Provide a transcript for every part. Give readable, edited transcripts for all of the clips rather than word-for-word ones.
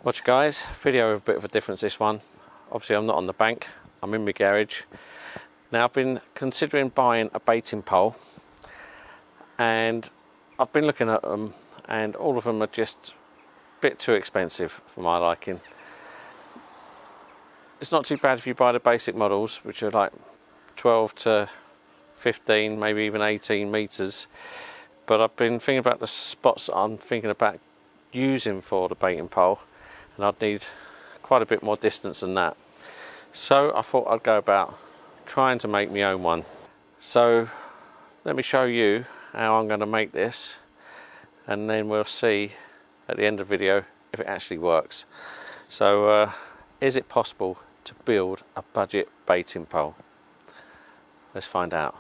Watch guys, video with a bit of a difference this one. Obviously I'm not on the bank, I'm in my garage. Now I've been considering buying a baiting pole and I've been looking at them and all of them are just a bit too expensive for my liking. It's not too bad if you buy the basic models, which are like 12 to 15, maybe even 18 meters. But I've been thinking about the spots that I'm thinking about using for the baiting pole, and I'd need quite a bit more distance than that. So I thought I'd go about trying to make my own one. So let me show you how I'm going to make this, and then we'll see at the end of the video if it actually works. So is it possible to build a budget baiting pole? Let's find out.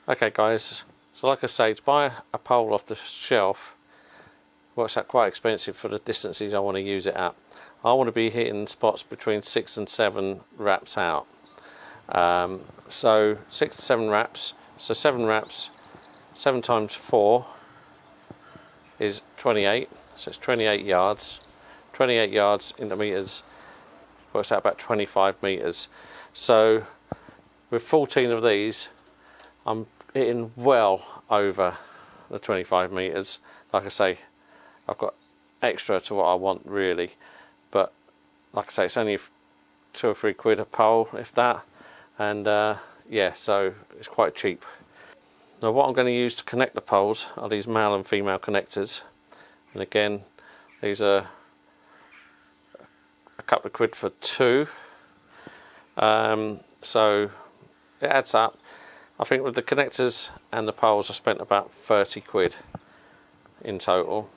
Okay guys, so like I say, to buy a pole off the shelf works out quite expensive for the distances I want to use it at. I want to be hitting spots between 6 and 7 wraps out. So 6 to 7 wraps, so 7 wraps, 7 times 4 is 28, so it's 28 yards. 28 yards into meters works out about 25 meters. So with 14 of these, I'm hitting well over the 25 meters. Like I say, I've got extra to what I want really, but like I say, it's only 2 or 3 quid a pole, if that, and yeah, so it's quite cheap. Now what I'm going to use to connect the poles are these male and female connectors, and again these are a couple of quid for 2, so it adds up. I think with the connectors and the poles I spent about 30 quid in total.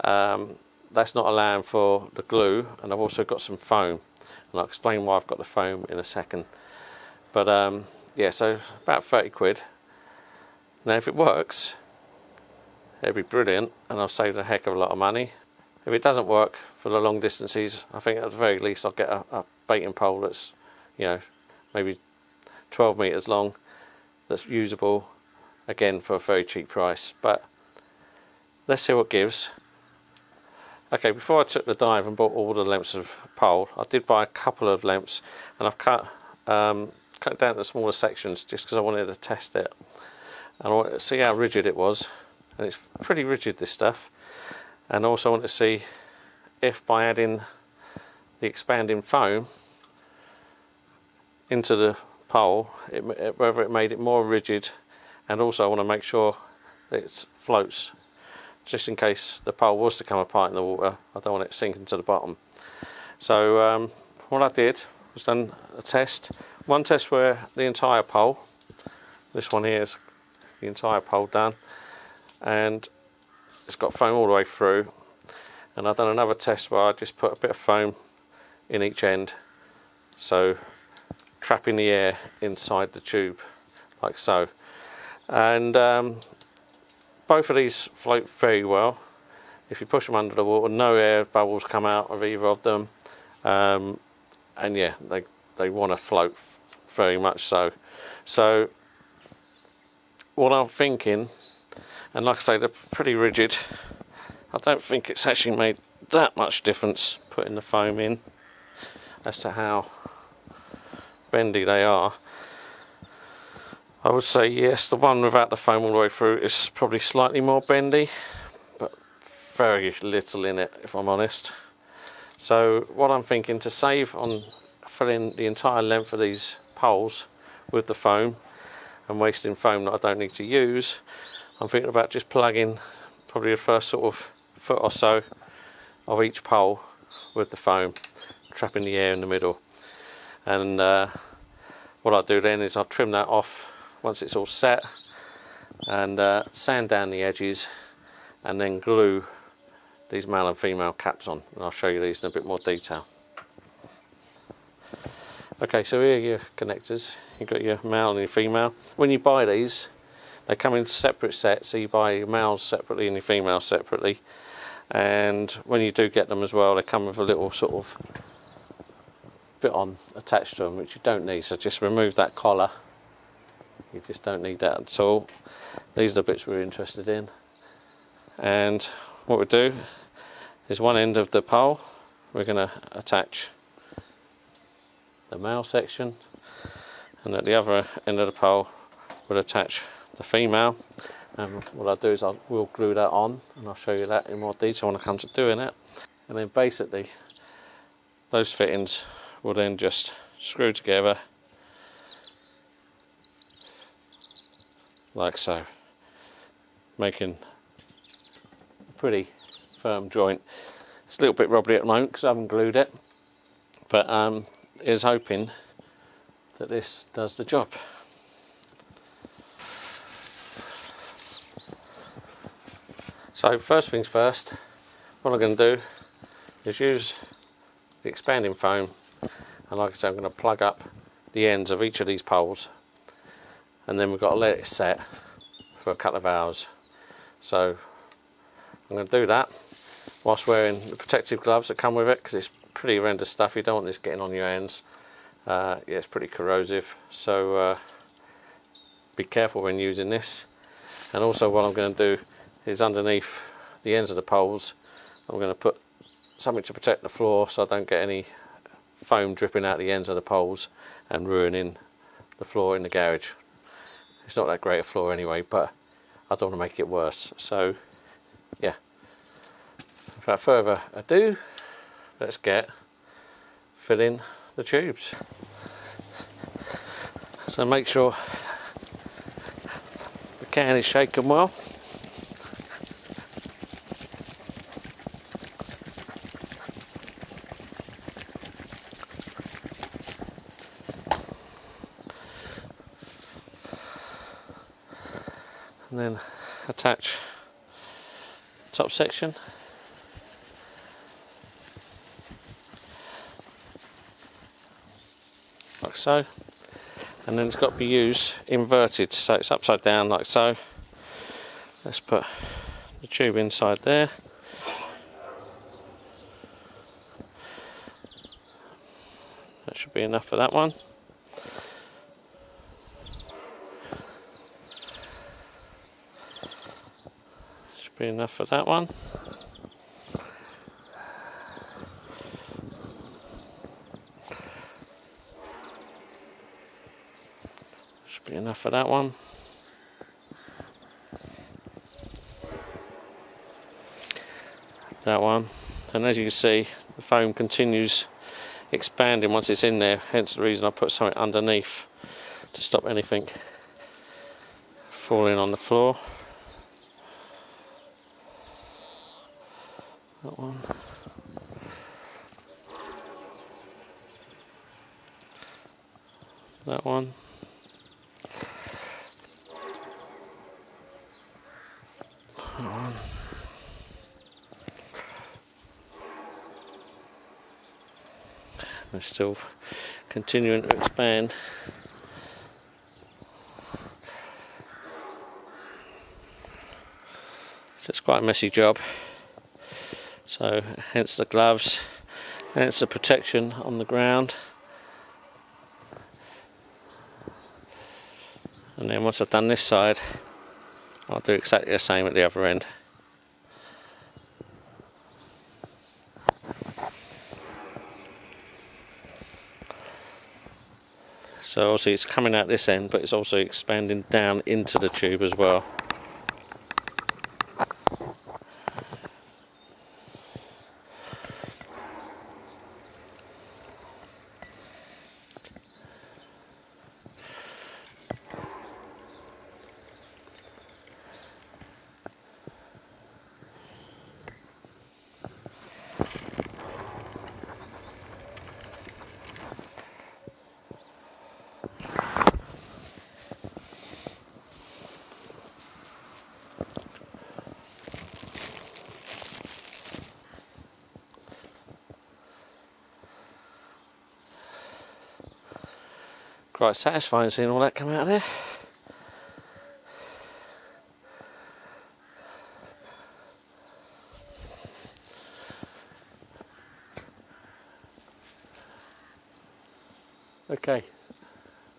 That's not allowing for the glue, and I've also got some foam, and I'll explain why I've got the foam in a second. But yeah, so about 30 quid. Now if it works, it'd be brilliant and I've saved a heck of a lot of money. If it doesn't work for the long distances, I think at the very least I'll get a baiting pole that's, you know, maybe 12 meters long, that's usable, again for a very cheap price. But let's see what gives. Okay, before I took the dive and bought all the lengths of pole, I did buy a couple of lengths, and I've cut it down to smaller sections just because I wanted to test it and I wanted to see how rigid it was, and it's pretty rigid, this stuff. And also I want to see if by adding the expanding foam into the pole, whether it made it more rigid, and also I want to make sure that it floats, just in case the pole was to come apart in the water. I don't want it sinking to the bottom. So what I did was done a test. One test where the entire pole, this one here is the entire pole done, and it's got foam all the way through. And I've done another test where I just put a bit of foam in each end, so trapping the air inside the tube like so. And both of these float very well. If you push them under the water, no air bubbles come out of either of them, and yeah, they want to float very much so. So what I'm thinking, and like I say, they're pretty rigid, I don't think it's actually made that much difference putting the foam in as to how bendy they are. I would say yes, the one without the foam all the way through is probably slightly more bendy, but very little in it, if I'm honest. So what I'm thinking, to save on filling the entire length of these poles with the foam and wasting foam that I don't need to use, I'm thinking about just plugging probably the first sort of foot or so of each pole with the foam, trapping the air in the middle. And what I'll do then is I'll trim that off once it's all set, and sand down the edges, and then glue these male and female caps on, and I'll show you these in a bit more detail. Okay, so here are your connectors. You've got your male and your female. When you buy these, they come in separate sets, so you buy your males separately and your females separately. And when you do get them as well, they come with a little sort of bit on attached to them, which you don't need, so just remove that collar. You just don't need that at all. These are the bits we're interested in. And what we do is one end of the pole we're going to attach the male section, and at the other end of the pole we'll attach the female. And what I'll do is we'll glue that on, and I'll show you that in more detail when I come to doing it. And then basically those fittings will then just screw together like so, making a pretty firm joint. It's a little bit wobbly at the moment because I haven't glued it, but is hoping that this does the job. So first things first, what I'm going to do is use the expanding foam, and like I said, I'm going to plug up the ends of each of these poles, and then we've got to let it set for a couple of hours. So I'm going to do that whilst wearing the protective gloves that come with it, because it's pretty horrendous stuff. You don't want this getting on your hands. Yeah, it's pretty corrosive, so be careful when using this. And also what I'm going to do is underneath the ends of the poles I'm going to put something to protect the floor, so I don't get any foam dripping out the ends of the poles and ruining the floor in the garage. It's not that great a floor anyway, but I don't want to make it worse. So yeah, without further ado, let's get filling the tubes. So make sure the can is shaken well. And then attach the top section. Like so. And then it's got to be used inverted, so it's upside down like so. Let's put the tube inside there. That should be enough for that one. Should be enough for that one. Should be enough for that one. That one. And as you can see, the foam continues expanding once it's in there, hence the reason I put something underneath to stop anything falling on the floor. That one. That one. That one. We're still continuing to expand. So it's quite a messy job. So hence the gloves, hence the protection on the ground. And then once I've done this side, I'll do exactly the same at the other end. So obviously it's coming out this end, but it's also expanding down into the tube as well. Quite satisfying seeing all that come out of there. Okay,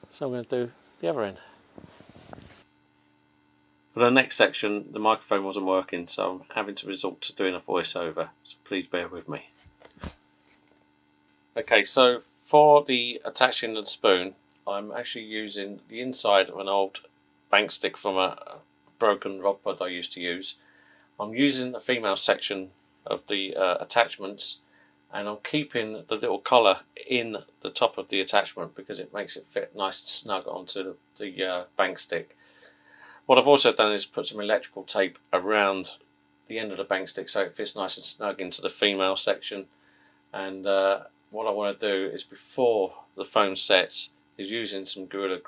so I'm going to do the other end. For the next section, the microphone wasn't working, so I'm having to resort to doing a voiceover, so please bear with me. Okay, so for the attaching of the spoon, I'm actually using the inside of an old bank stick from a broken rod pod I used to use. I'm using the female section of the attachments, and I'm keeping the little collar in the top of the attachment because it makes it fit nice and snug onto the bank stick. What I've also done is put some electrical tape around the end of the bank stick so it fits nice and snug into the female section. And what I want to do is, before the foam sets, is using some Gorilla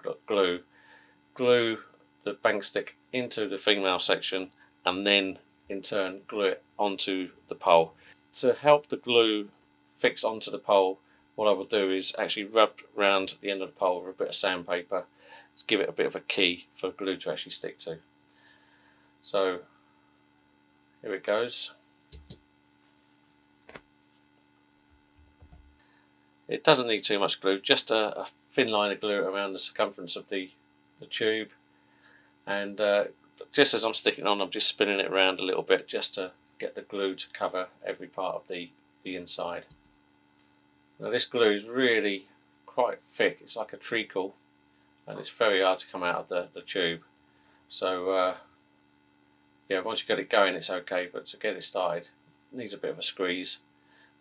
glue the bank stick into the female section, and then in turn glue it onto the pole. To help the glue fix onto the pole, what I will do is actually rub around the end of the pole with a bit of sandpaper to give it a bit of a key for glue to actually stick to. So here it goes. It doesn't need too much glue, just a thin line of glue around the circumference of the tube, and just as I'm sticking on, I'm just spinning it around a little bit just to get the glue to cover every part of the inside. Now this glue is really quite thick, it's like a treacle, and it's very hard to come out of the tube. So yeah, once you get it going it's okay, but to get it started it needs a bit of a squeeze.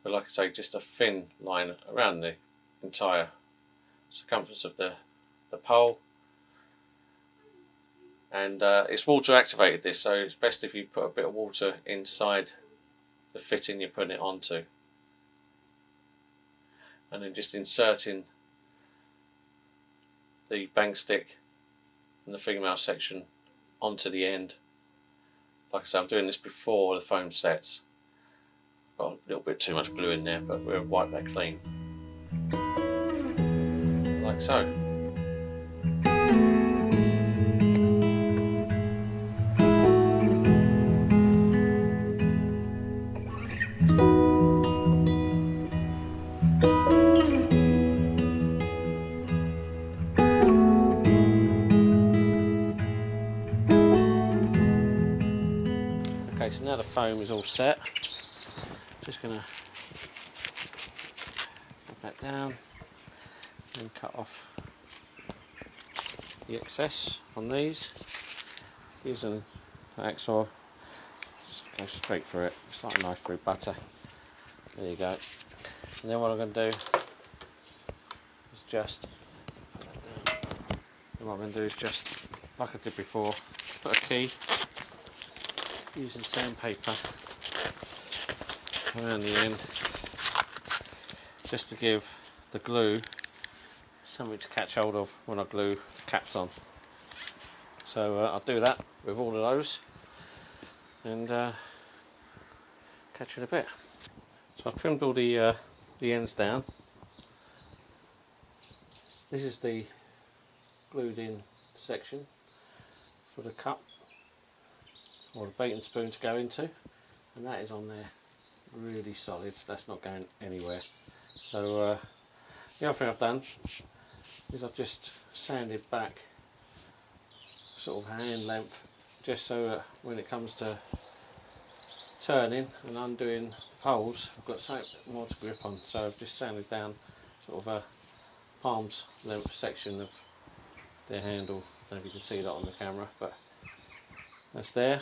But like I say, just a thin line around the entire circumference of the pole. And it's water activated, this, so it's best if you put a bit of water inside the fitting you're putting it onto. And then just inserting the bank stick and the female section onto the end. Like I say, I'm doing this before the foam sets. Got a little bit too much glue in there, but we'll wipe that clean. Like so. Okay, so now the foam is all set. Just going to put that down and cut off the excess on these. Using an hacksaw, just go straight through it. It's like a knife through butter. There you go. And then what I'm going to do is just put that down. And what I'm going to do is just, like I did before, put a key using sandpaper around the end, just to give the glue something to catch hold of when I glue the caps on. So I'll do that with all of those and catch you in a bit. So I've trimmed all the ends down. This is the glued in section for the cup or the baiting spoon to go into, and that is on there really solid. That's not going anywhere. So the other thing I've done is I've just sanded back sort of hand length, just so that when it comes to turning and undoing the poles, I've got something more to grip on. So I've just sanded down sort of a palm's length section of the handle. I don't know if you can see that on the camera, but that's there.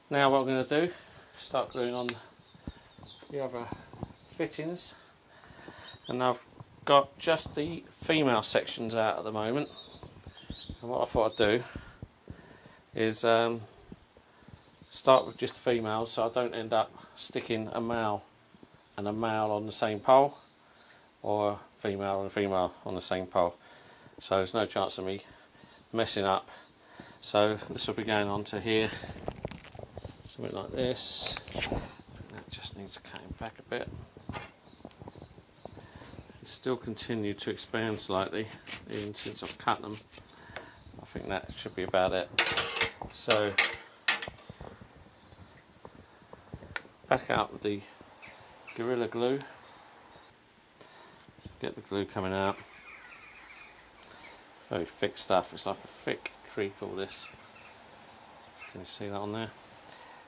Now what I'm going to do is start gluing on the other fittings, and I've got just the female sections out at the moment, and what I thought I'd do is start with just the females so I don't end up sticking a male and a male on the same pole, or a female and a female on the same pole, so there's no chance of me messing up. So this will be going on to here, something like this. That just needs cutting back a bit. still continue to expand slightly, even since I've cut them. I think that should be about it. So back out with the Gorilla Glue. Get the glue coming out. Very thick stuff. It's like a thick treacle, this. Can you see that on there?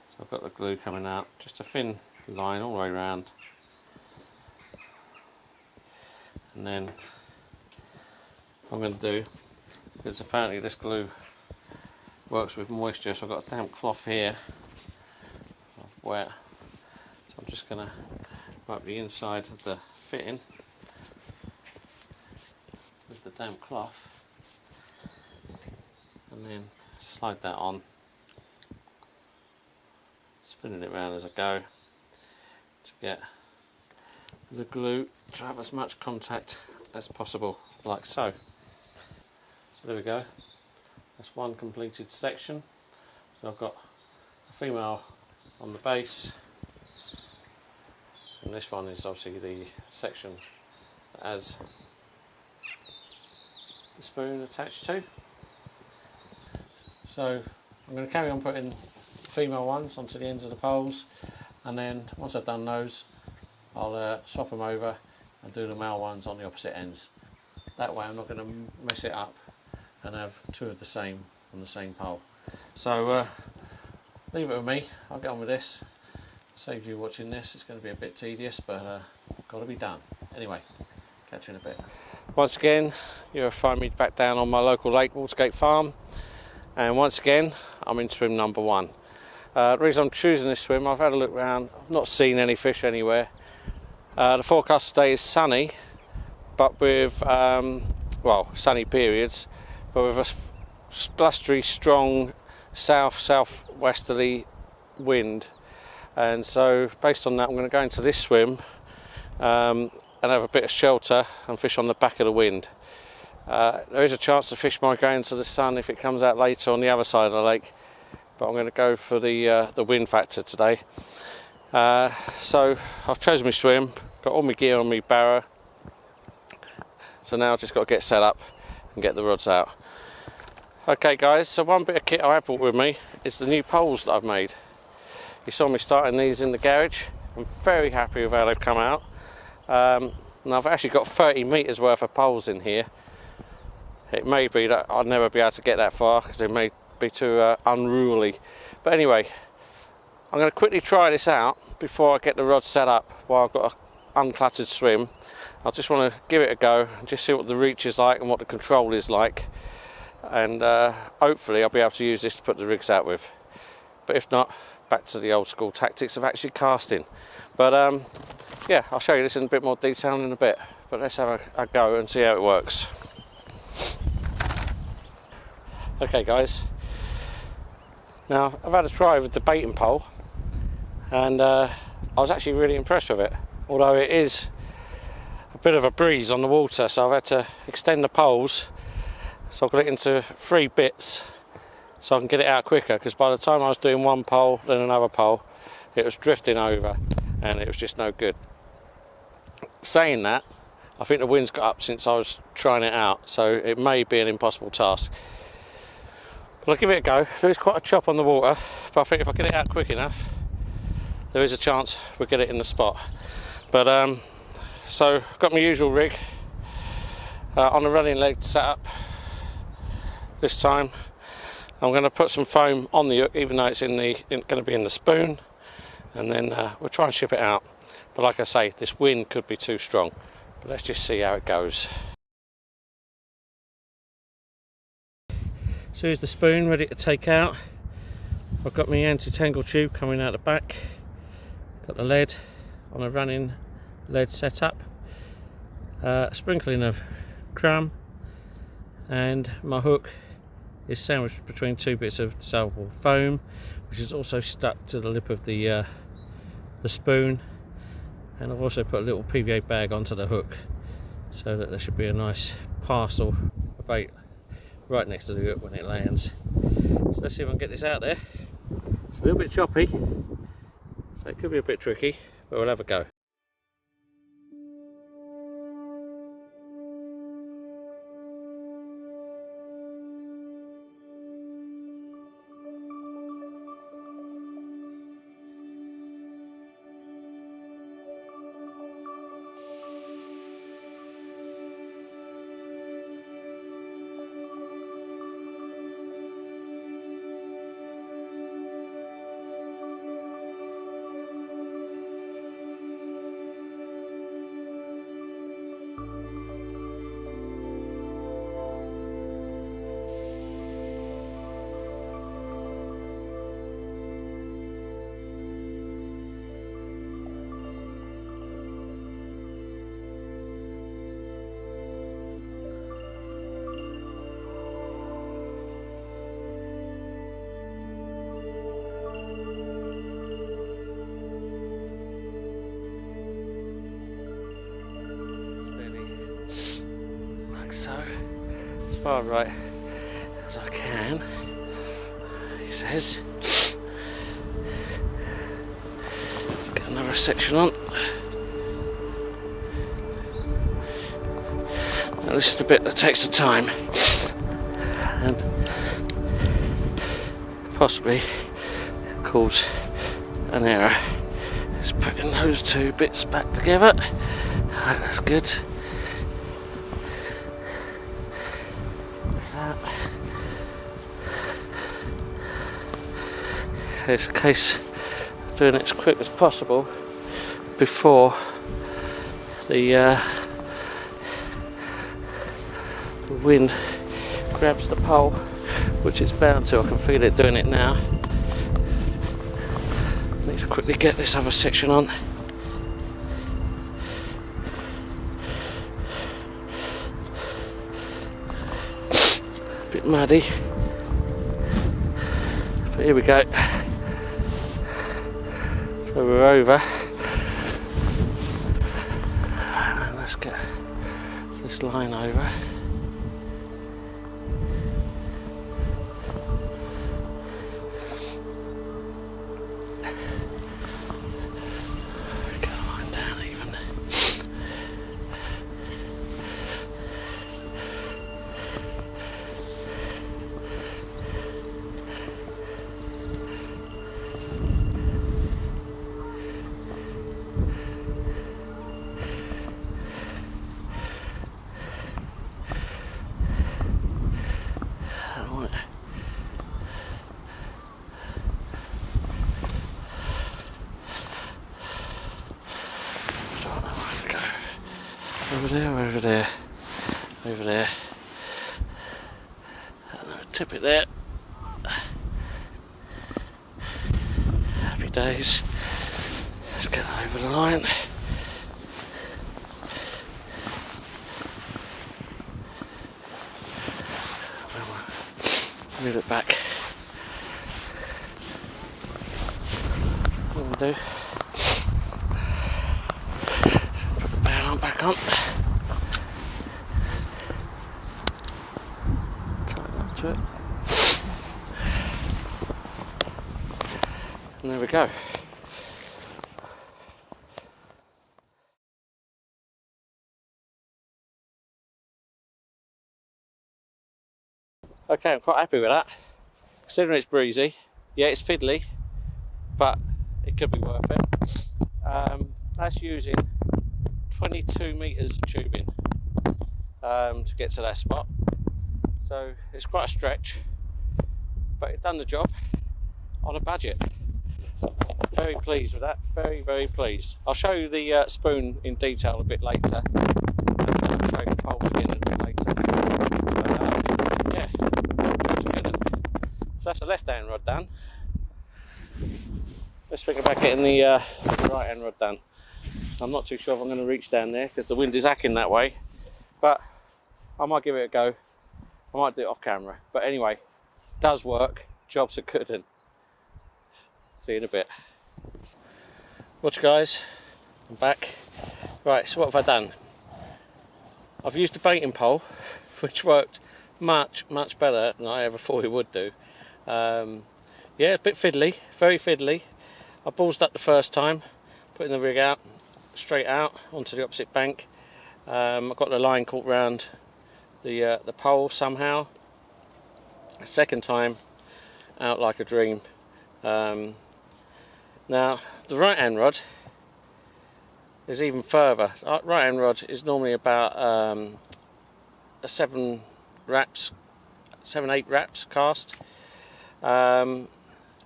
So I've got the glue coming out. Just a thin line all the way around. And then what I'm going to do, because apparently this glue works with moisture, so I've got a damp cloth here, wet. So I'm just going to wipe the inside of the fitting with the damp cloth, and then slide that on, spinning it around as I go to get the glue to have as much contact as possible, like so. So there we go, that's one completed section. So I've got a female on the base, and this one is obviously the section that has the spoon attached to. So I'm going to carry on putting female ones onto the ends of the poles, and then once I've done those, I'll swap them over and do the male ones on the opposite ends. That way I'm not going to mess it up and have two of the same on the same pole. So leave it with me, I'll get on with this. Save you watching this, it's going to be a bit tedious, but got to be done. Anyway, catch you in a bit. Once again, you'll find me back down on my local lake, Watergate Farm, and once again I'm in swim number 1. The reason I'm choosing this swim, I've had a look around, I've not seen any fish anywhere. The forecast today is sunny, but with well, sunny periods, but with a blustery, strong south-southwesterly wind. And so based on that, I'm going to go into this swim and have a bit of shelter and fish on the back of the wind. There is a chance the fish might go into the sun if it comes out later on the other side of the lake, but I'm going to go for the wind factor today. So I've chosen my swim, got all my gear on my barrow, so now I've just got to get set up and get the rods out. Okay guys, so one bit of kit I have brought with me is the new poles that I've made. You saw me starting these in the garage. I'm very happy with how they've come out. And I've actually got 30 metres worth of poles in here. It may be that I'll never be able to get that far because it may be too unruly. But anyway, I'm going to quickly try this out before I get the rod set up while I've got an uncluttered swim. I just want to give it a go and just see what the reach is like and what the control is like. And hopefully I'll be able to use this to put the rigs out with. But if not, back to the old school tactics of actually casting. But yeah, I'll show you this in a bit more detail in a bit, but let's have a go and see how it works. Okay guys, now I've had a try with the baiting pole, and I was actually really impressed with it, although it is a bit of a breeze on the water, so I've had to extend the poles, so I've got it into 3 bits so I can get it out quicker, because by the time I was doing one pole then another pole, it was drifting over and it was just no good. Saying that, I think the wind's got up since I was trying it out, so it may be an impossible task, but I'll give it a go. There is quite a chop on the water, but I think if I get it out quick enough, there is a chance we'll get it in the spot. But so I've got my usual rig on a running leg setup this time. I'm going to put some foam on the hook, even though it's going to be in the spoon, and then we'll try and ship it out. But like I say, this wind could be too strong, but let's just see how it goes. So here's the spoon ready to take out. I've got my anti-tangle tube coming out the back, got the lead on a running lead setup, sprinkling of crumb, and my hook is sandwiched between 2 bits of dissolvable foam, which is also stuck to the lip of the spoon, and I've also put a little PVA bag onto the hook so that there should be a nice parcel of bait right next to the hook when it lands. So let's see if I can get this out there. It's a little bit choppy, so it could be a bit tricky, but we'll have a go. far right as I can, he says. Let's get another section on. Now this is the bit that takes the time and possibly cause an error. Just putting those two bits back together. Right, that's good. That. It's a case of doing it as quick as possible before the wind grabs the pole, which it's bound to. I can feel it doing it now. Need to quickly get this other section on. A bit muddy, but here we go. So we're over. And let's get this line over. Over there. Tip it there. Happy days. Let's get over the line. Move it back. What we'll do. Put the bail on back on. It. And there we go. Okay, I'm quite happy with that. Considering it's breezy, yeah, it's fiddly, but it could be worth it. That's using 22 metres of tubing to get to that spot. So it's quite a stretch, but it's done the job on a budget. Very pleased with that, very pleased. I'll show you the spoon in detail a bit later, and I'll show you the pole again a bit later. But, yeah, that's good. So that's the left hand rod done. Let's think about getting the right hand rod done. I'm not too sure if I'm going to reach down there because the wind is hacking that way, but I might give it a go. I might do it off camera, but anyway, does work, jobs are good, and see you in a bit. Watch guys, I'm back. Right, so what have I done? I've used a baiting pole, which worked much better than I ever thought it would do. Yeah, a bit fiddly, very fiddly. I ballsed up the first time, putting the rig out, straight out onto the opposite bank. I got the line caught round the pole somehow. Second time, out like a dream. Now the right hand rod is even further. Right hand rod is normally about a 7-8 wraps cast, and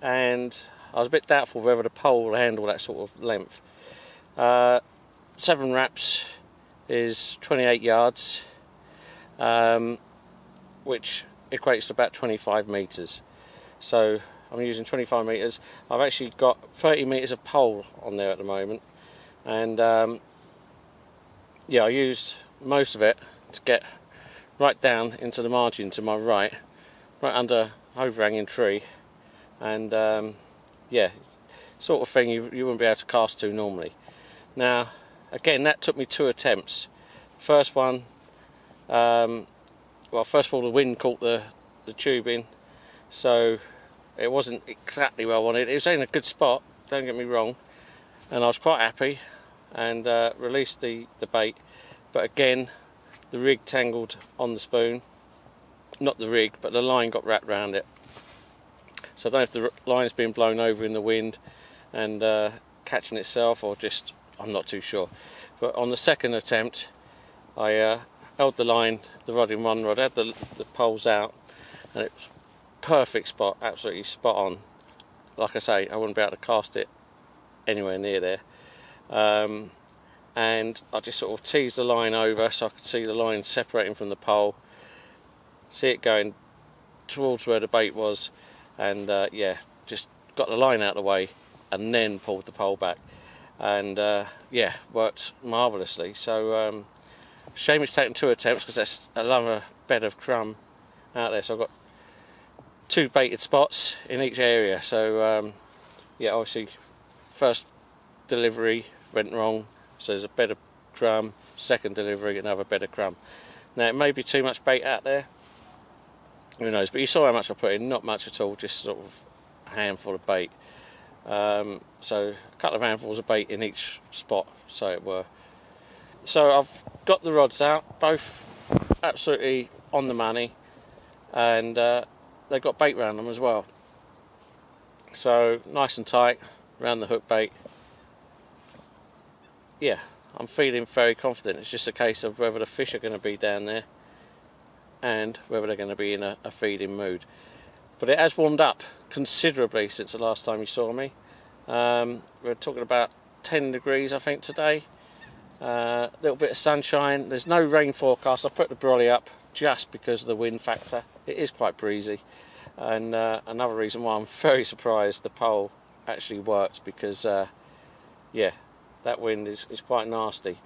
I was a bit doubtful whether the pole will handle that sort of length. 7 wraps is 28 yards. Which equates to about 25 metres. So I'm using 25 metres. I've actually got 30 metres of pole on there at the moment, and yeah, I used most of it to get right down into the margin to my right under overhanging tree, and yeah, sort of thing you wouldn't be able to cast to normally. Now again, that took me 2 attempts. First one, well, well, first of all, the wind caught the tubing, so it wasn't exactly where I wanted. It was in a good spot, don't get me wrong, and I was quite happy, and released the bait, but again the rig tangled on the spoon. Not the rig, but the line got wrapped around it. So I don't know if the line's been blown over in the wind and catching itself, or just, I'm not too sure. But on the second attempt, I held the line, the rod in one rod, had the poles out, and it was perfect spot, absolutely spot on. Like I say, I wouldn't be able to cast it anywhere near there. And I just sort of teased the line over so I could see the line separating from the pole, see it going towards where the bait was, and yeah, just got the line out of the way and then pulled the pole back, and yeah, worked marvellously. So shame it's taken 2 attempts, because there's another bed of crumb out there, so I've got 2 baited spots in each area. So yeah, obviously first delivery went wrong, so there's a bed of crumb. Second delivery, another bed of crumb. Now it may be too much bait out there, who knows, but you saw how much I put in. Not much at all, just sort of a handful of bait. So a couple of handfuls of bait in each spot, so it were. So I've got the rods out, both absolutely on the money, and they've got bait around them as well. So nice and tight around the hook bait. Yeah, I'm feeling very confident. It's just a case of whether the fish are going to be down there and whether they're going to be in a feeding mood. But it has warmed up considerably since the last time you saw me. We're talking about 10 degrees I think today. A little bit of sunshine. There's no rain forecast. I put the brolly up just because of the wind factor. It is quite breezy, and another reason why I'm very surprised the pole actually worked, because yeah, that wind is quite nasty,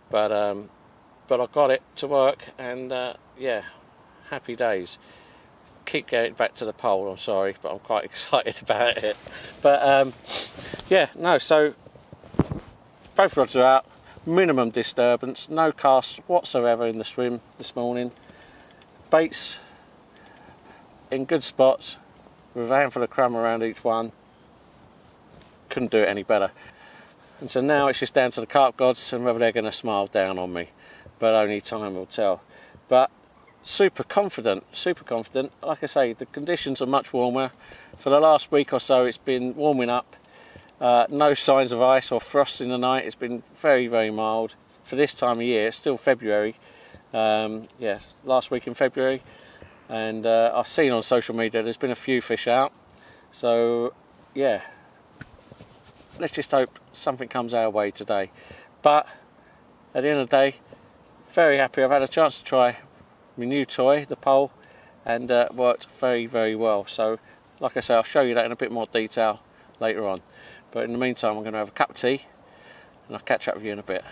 but I got it to work, and yeah, happy days. Keep getting back to the pole, I'm sorry, but I'm quite excited about it. But yeah, no, so both rods are out, minimum disturbance, no casts whatsoever in the swim this morning. Baits in good spots with a handful of crumb around each one. Couldn't do it any better. And so now it's just down to the carp gods and whether they're going to smile down on me, but only time will tell. But super confident. Like I say, the conditions are much warmer. For the last week or so it's been warming up. No signs of ice or frost in the night. It's been very, very mild for this time of year. It's still February. Yeah, last week in February, and I've seen on social media there's been a few fish out. So yeah, let's just hope something comes our way today. But at the end of the day, very happy. I've had a chance to try my new toy, the pole, and worked very, very well. So like I say, I'll show you that in a bit more detail later on. But in the meantime, I'm going to have a cup of tea, and I'll catch up with you in a bit.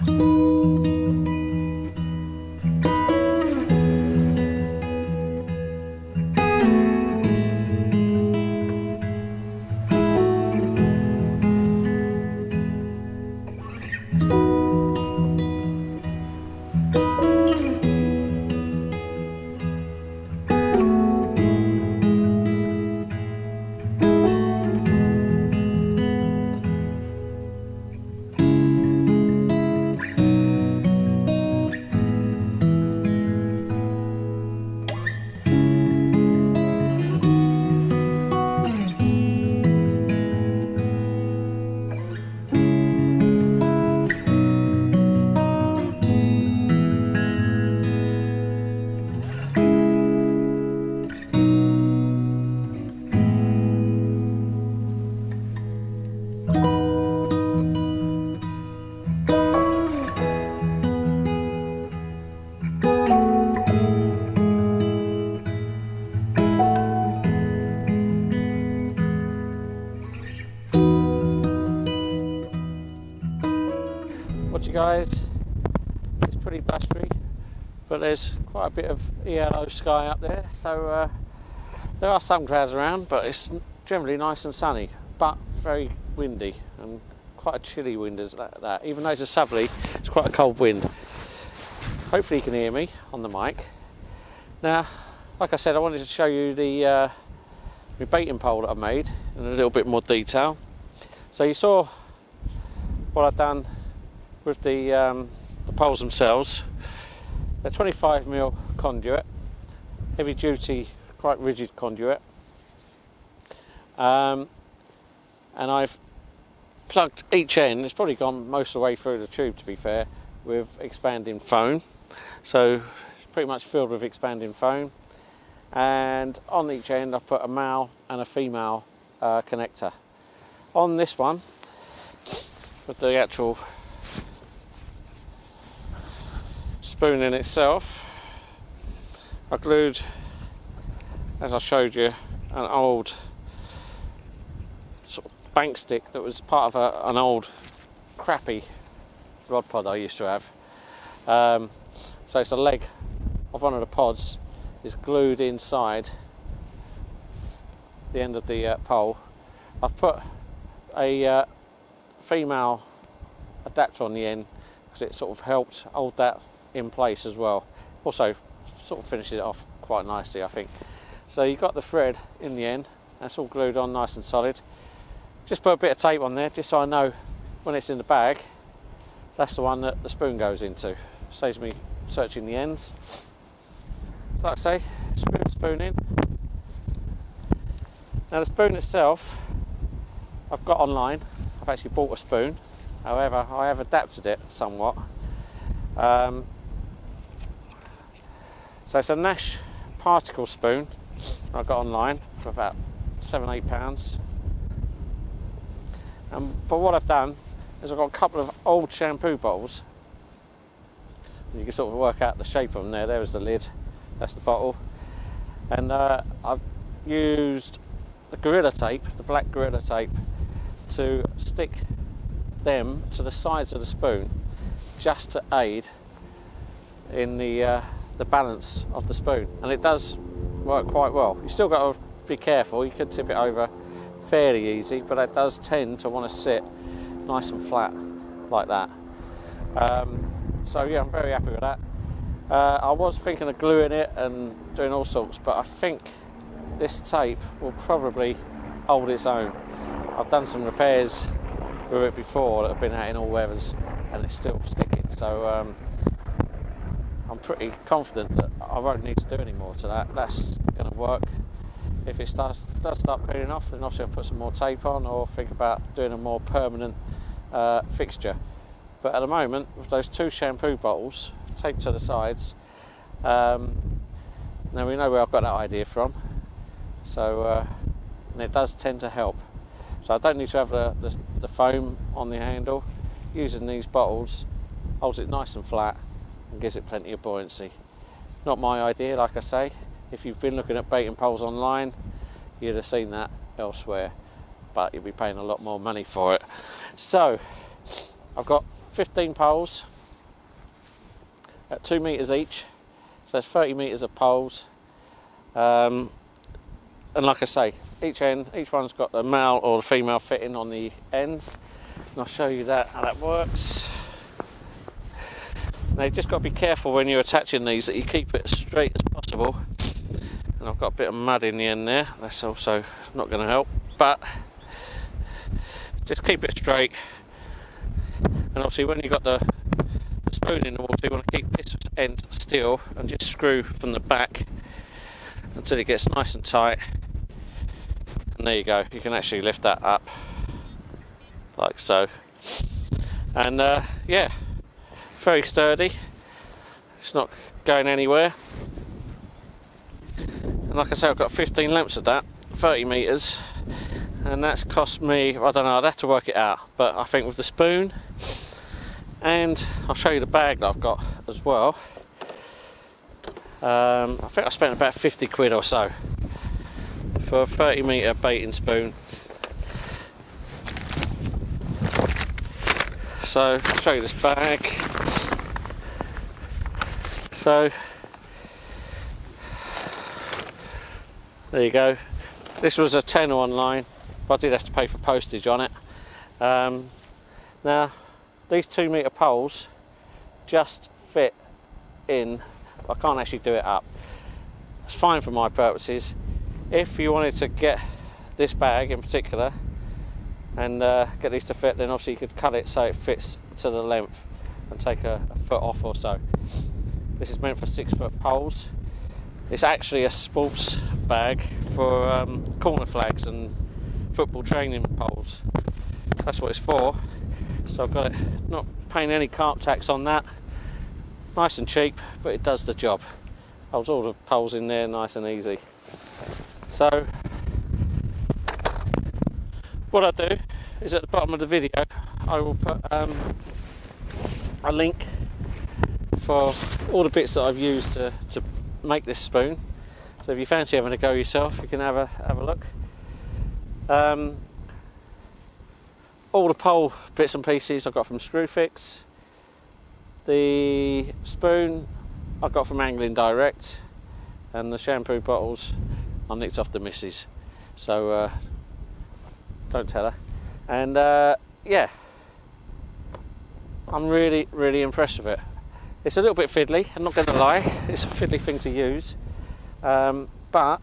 Guys, it's pretty blustery, but there's quite a bit of yellow sky up there, so there are some clouds around, but it's generally nice and sunny, but very windy, and quite a chilly wind as that. Even though it's a southerly, it's quite a cold wind. Hopefully you can hear me on the mic. Now, like I said, I wanted to show you the my baiting pole that I made in a little bit more detail. So you saw what I've done with the poles themselves. They're 25mm conduit, heavy duty, quite rigid conduit, and I've plugged each end. It's probably gone most of the way through the tube, to be fair, with expanding foam. So it's pretty much filled with expanding foam, and on each end I put a male and a female connector. On this one, with the actual spoon in itself, I glued, as I showed you, an old sort of bank stick that was part of an old crappy rod pod I used to have. So it's the leg of one of the pods is glued inside the end of the pole. I've put a female adapter on the end because it sort of helped hold that in place as well. Also sort of finishes it off quite nicely, I think. So you've got the thread in the end, that's all glued on nice and solid. Just put a bit of tape on there just so I know when it's in the bag that's the one that the spoon goes into. Saves me searching the ends. So like I say, screw the spoon in. Now the spoon itself I've got online. I've actually bought a spoon, however I have adapted it somewhat. So it's a Nash particle spoon I got online for about £7-8. But what I've done is I've got a couple of old shampoo bottles. You can sort of work out the shape of them there. There's the lid, that's the bottle. And I've used the Gorilla Tape, the black Gorilla Tape, to stick them to the sides of the spoon just to aid in the balance of the spoon. And it does work quite well. You still got to be careful, you could tip it over fairly easy, but it does tend to want to sit nice and flat like that. So yeah, I'm very happy with that. I was thinking of gluing it and doing all sorts, but I think this tape will probably hold its own. I've done some repairs with it before that have been out in all weathers and it's still sticking, so I'm pretty confident that I won't need to do any more to that. That's going to work. If it does start peeling off, then obviously I'll put some more tape on or think about doing a more permanent fixture. But at the moment, with those two shampoo bottles taped to the sides, now we know where I've got that idea from, so and it does tend to help. So I don't need to have the foam on the handle. Using these bottles holds it nice and flat and gives it plenty of buoyancy. Not my idea, like I say. If you've been looking at baiting poles online, you'd have seen that elsewhere, but you'll be paying a lot more money for it. So I've got 15 poles at 2 meters each, so that's 30 meters of poles. And like I say, each one's got the male or the female fitting on the ends, and I'll show you that how that works. Now you've just got to be careful when you're attaching these that you keep it as straight as possible. And I've got a bit of mud in the end there, that's also not going to help, but just keep it straight. And obviously when you've got the spoon in the water, you want to keep this end still and just screw from the back until it gets nice and tight. And there you go, you can actually lift that up like so. And yeah, very sturdy, it's not going anywhere. And like I say, I've got 15 lengths of that, 30 meters, and that's cost me, I don't know, I'd have to work it out, but I think with the spoon, and I'll show you the bag that I've got as well, I think I spent about 50 quid or so for a 30 metre baiting spoon. So I'll show you this bag. So there you go. This was a tenner online, but I did have to pay for postage on it. Now these 2 metre poles just fit in. I can't actually do it up. It's fine for my purposes. If you wanted to get this bag in particular and get these to fit, then obviously you could cut it so it fits to the length and take a foot off or so. This is meant for 6-foot poles. It's actually a sports bag for corner flags and football training poles. That's what it's for. So I've got it, not paying any carp tax on that. Nice and cheap, but it does the job. Holds all the poles in there nice and easy. So what I do is at the bottom of the video I will put a link for all the bits that I've used to make this spoon. So if you fancy having a go yourself, you can have a look. All the pole bits and pieces I got from Screwfix. The spoon I got from Angling Direct, and the shampoo bottles I nicked off the missus. So don't tell her. And yeah, I'm really impressed with it. It's a little bit fiddly, I'm not going to lie. It's a fiddly thing to use, but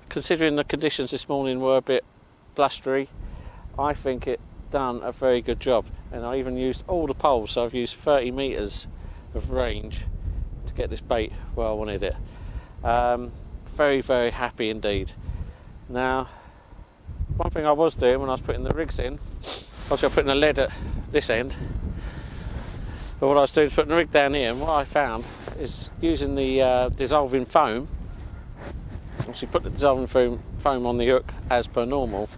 considering the conditions this morning were a bit blustery, I think it done a very good job. And I even used all the poles, so I've used 30 metres of range to get this bait where I wanted it. Very happy indeed. Now, one thing I was doing when I was putting the rigs in, obviously I'm putting the lead at this end, but what I was doing is putting the rig down here, and what I found is using the dissolving foam. Obviously put the dissolving foam on the hook as per normal,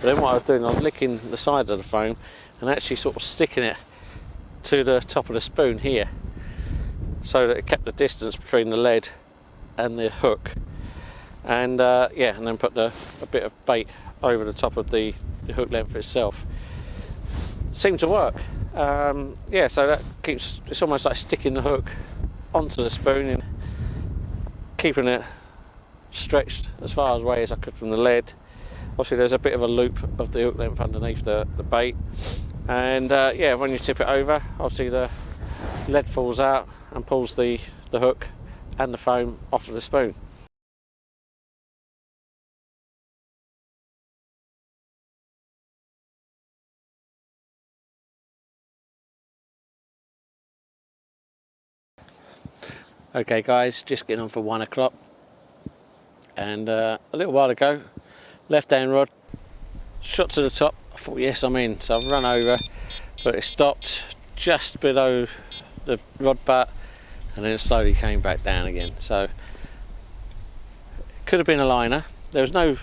but then what I was doing, I was licking the side of the foam and actually sort of sticking it to the top of the spoon here, so that it kept the distance between the lead and the hook. And yeah, and then put a bit of bait over the top of the hook length itself. Seemed to work. Yeah, so that keeps, it's almost like sticking the hook onto the spoon and keeping it stretched as far away as I could from the lead. Obviously there's a bit of a loop of the hook length underneath the bait, and yeah, when you tip it over, obviously the lead falls out and pulls the hook and the foam off of the spoon. Okay guys, just getting on for 1 o'clock, and a little while ago, left hand rod shot to the top. I thought yes, I'm in, so I've run over, but it stopped just below the rod butt and then it slowly came back down again. So it could have been a liner. There was no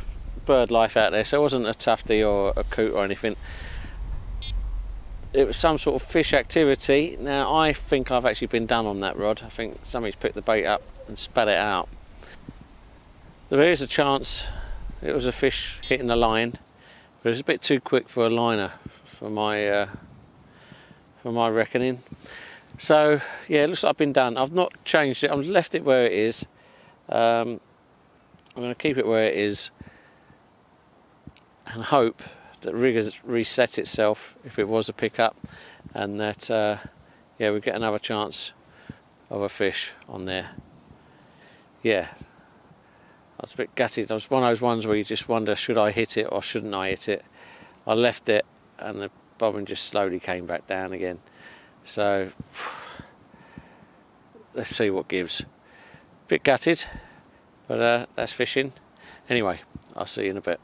bird life out there, so it wasn't a tufty or a coot or anything. It was some sort of fish activity. Now I think I've actually been done on that rod. I think somebody's picked the bait up and spat it out. There is a chance it was a fish hitting the line, but it's a bit too quick for a liner for my reckoning. So yeah, it looks like I've been done. I've not changed it. I've left it where it is. I'm going to keep it where it is and hope that rig has reset itself if it was a pickup, and that yeah, we get another chance of a fish on there. Yeah, I was a bit gutted. It was one of those ones where you just wonder, should I hit it or shouldn't I hit it? I left it and the bobbin just slowly came back down again. So let's see what gives. Bit gutted, but that's fishing. Anyway, I'll see you in a bit.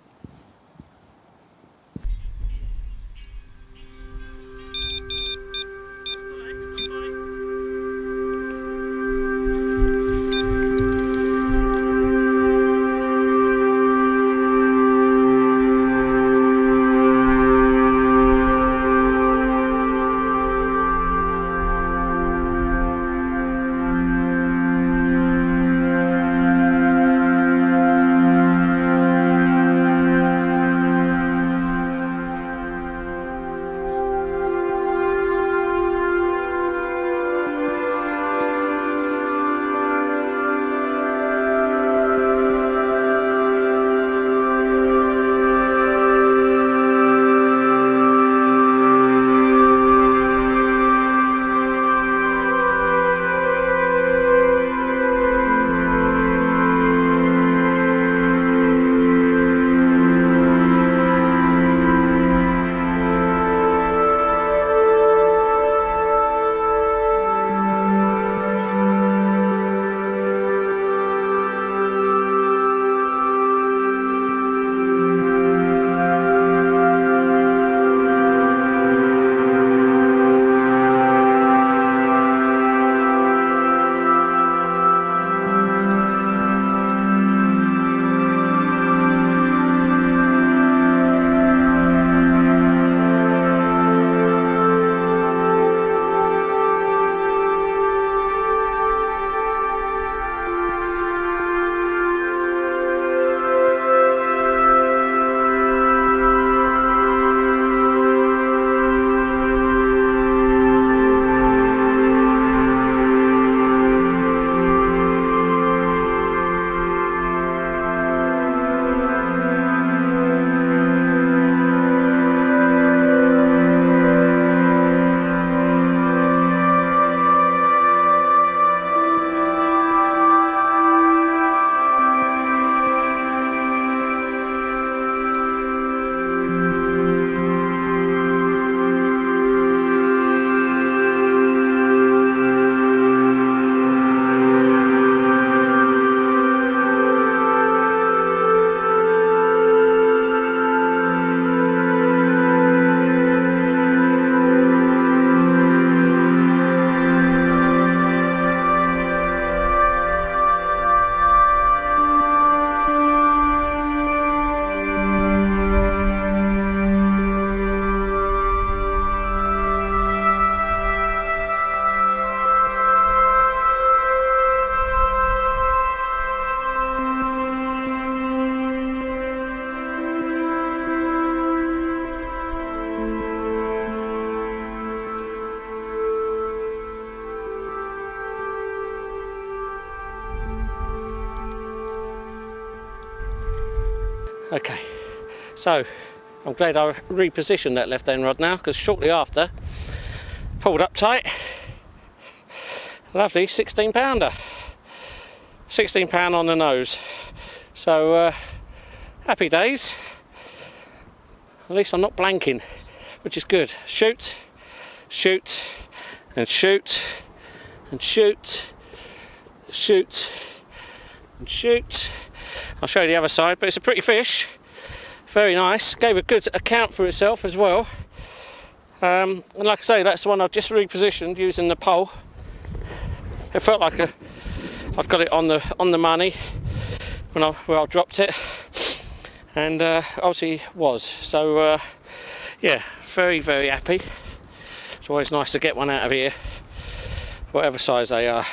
Okay, so I'm glad I repositioned that left end rod now, because shortly after, pulled up tight, lovely 16 pounder, 16 pound on the nose. So happy days. At least I'm not blanking, which is good. Shoot, shoot, and shoot, and shoot, shoot, and shoot. I'll show you the other side, but it's a pretty fish. Very nice. Gave a good account for itself as well. And like I say, that's the one I've just repositioned using the pole. It felt like I've got it on the money when I dropped it, and obviously was. So yeah, very happy. It's always nice to get one out of here, whatever size they are,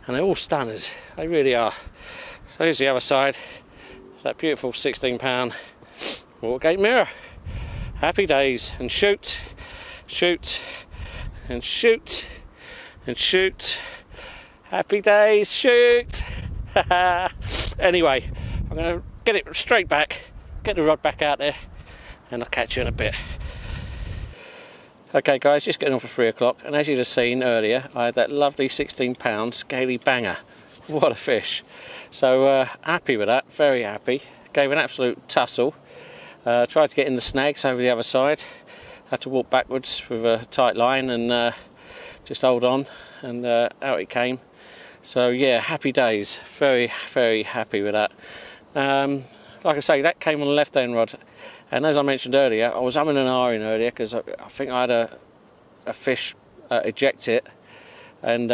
and they're all stunners. They really are. So here's the other side, that beautiful 16 pound Watergate mirror. Happy days. And shoot, shoot, and shoot, and shoot. Happy days, shoot. Anyway, I'm going to get it straight back, get the rod back out there, and I'll catch you in a bit. Okay guys, just getting on for 3 o'clock, and as you've just seen earlier, I had that lovely 16 pound scaly banger. What a fish. So happy with that, very happy. Gave an absolute tussle. Tried to get in the snags over the other side. Had to walk backwards with a tight line and just hold on, and out it came. So yeah, happy days. Very happy with that. Like I say, that came on the left hand rod, and as I mentioned earlier, I was umming and ahhing earlier because I think I had a fish eject it, and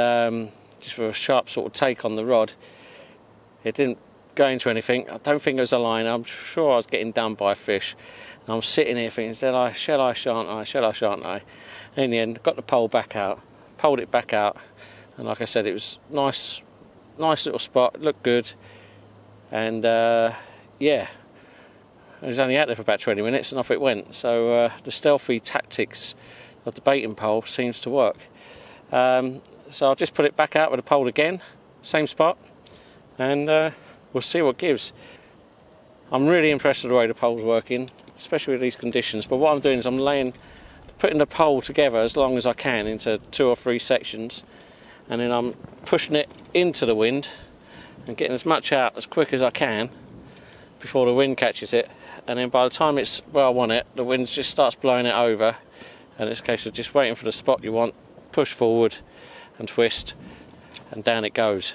just for a sharp sort of take on the rod, it didn't go into anything. I don't think it was a line. I'm sure I was getting done by a fish, and I'm sitting here thinking, shall I, shan't I, shall I, shan't I? And in the end, got the pole back out, pulled it back out, and like I said, it was nice little spot, looked good, and yeah, I was only out there for about 20 minutes and off it went. So the stealthy tactics of the baiting pole seems to work. So I'll just put it back out with the pole again, same spot, and we'll see what gives. I'm really impressed with the way the pole's working, especially with these conditions. But what I'm doing is I'm putting the pole together as long as I can into 2 or 3 sections, and then I'm pushing it into the wind and getting as much out as quick as I can before the wind catches it. And then by the time it's where I want it, the wind just starts blowing it over, and it's a case of just waiting for the spot you want, push forward and twist, and down it goes.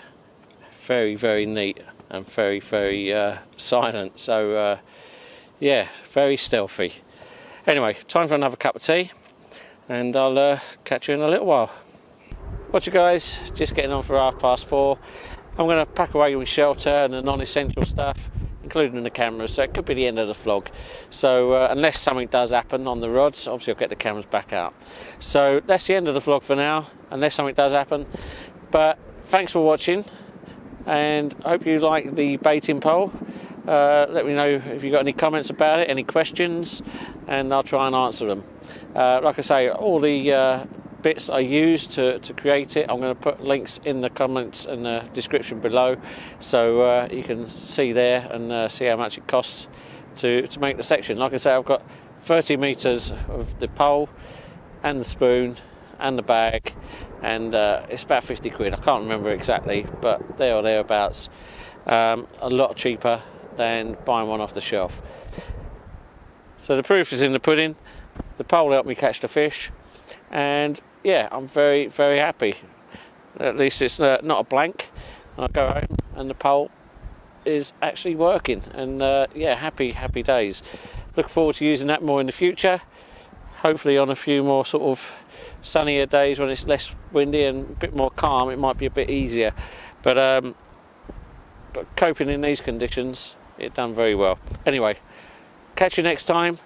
Very neat and very silent. So yeah, very stealthy. Anyway, time for another cup of tea, and I'll catch you in a little while. Watch you guys, just getting on for 4:30. I'm going to pack away my shelter and the non-essential stuff, including the cameras, so it could be the end of the vlog. So unless something does happen on the rods, obviously I'll get the cameras back out. So that's the end of the vlog for now, unless something does happen. But thanks for watching, and I hope you like the baiting pole. Let me know if you've got any comments about it, any questions, and I'll try and answer them. Like I say, all the bits I used to create it, I'm going to put links in the comments and the description below, so you can see there and see how much it costs to make the section. Like I say, I've got 30 metres of the pole and the spoon and the bag, and it's about 50 quid. I can't remember exactly, but there or thereabouts. A lot cheaper than buying one off the shelf. So the proof is in the pudding. The pole helped me catch the fish, and yeah, I'm very happy. At least it's not a blank. I go home and the pole is actually working, and yeah, happy days. Look forward to using that more in the future, hopefully on a few more sort of sunnier days when it's less windy and a bit more calm. It might be a bit easier, but coping in these conditions, it done very well. Anyway, catch you next time.